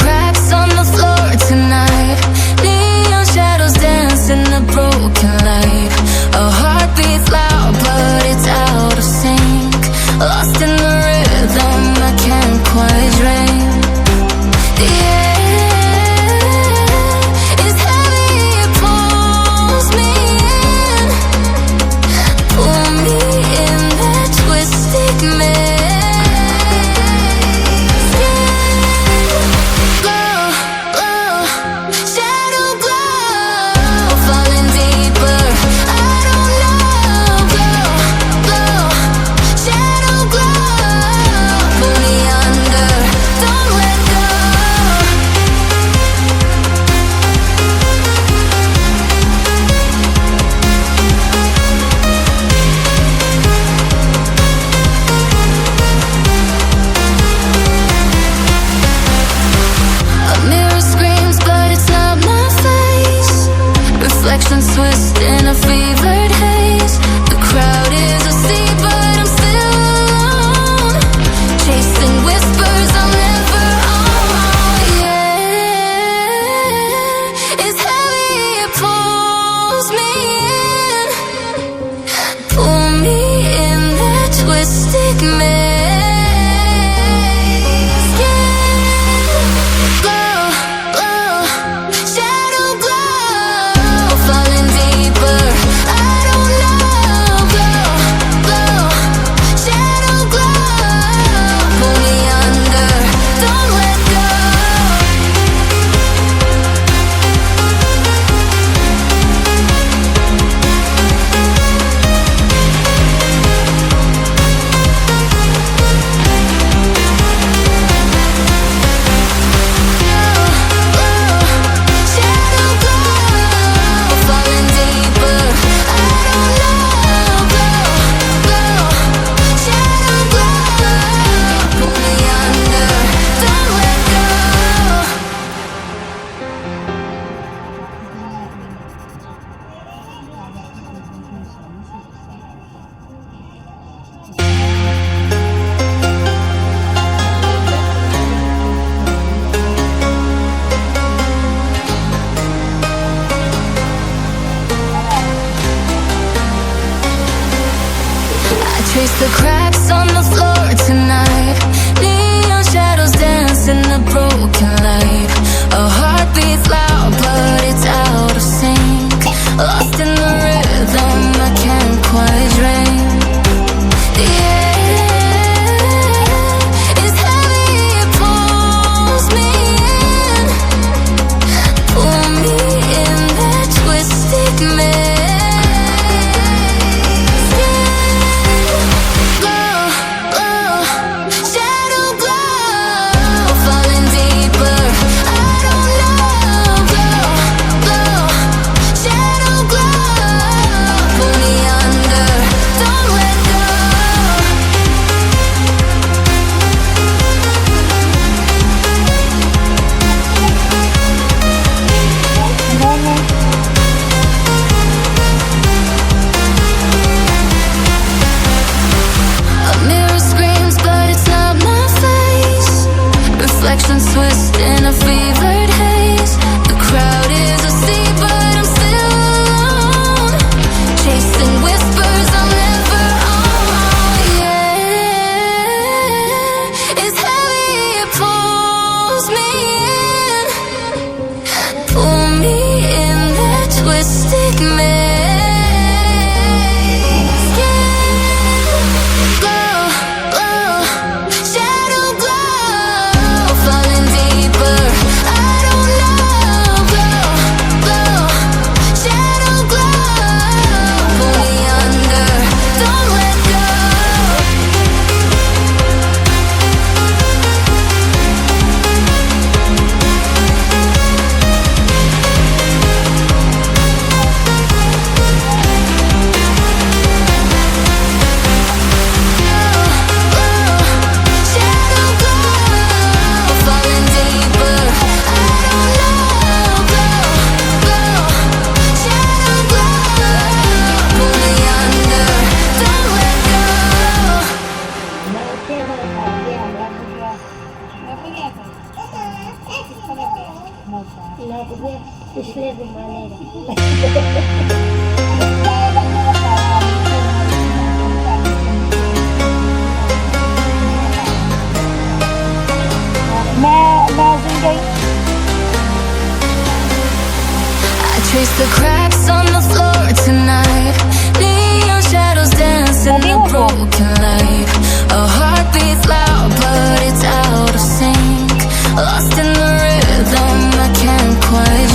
cracks on the floor tonight. Neon shadows dance in the broken light. A heart beats loud but it's out of sync. Lost in the rhythm I can't quite drink. The air is heavy, it pulls me in. Pull me in that twisted maze. Glow, glow, shadow glow, falling deeper, I don't know. Glow, glow, shadow glow, pull me under. Don't मैं तुझे पिछले जमाने मैं सुन गई I trace the cracks on the floor tonight. Neon shadows dance in the broken light. A heart beats loud, but it's out of sync. Lost in the rhythm, I can't quite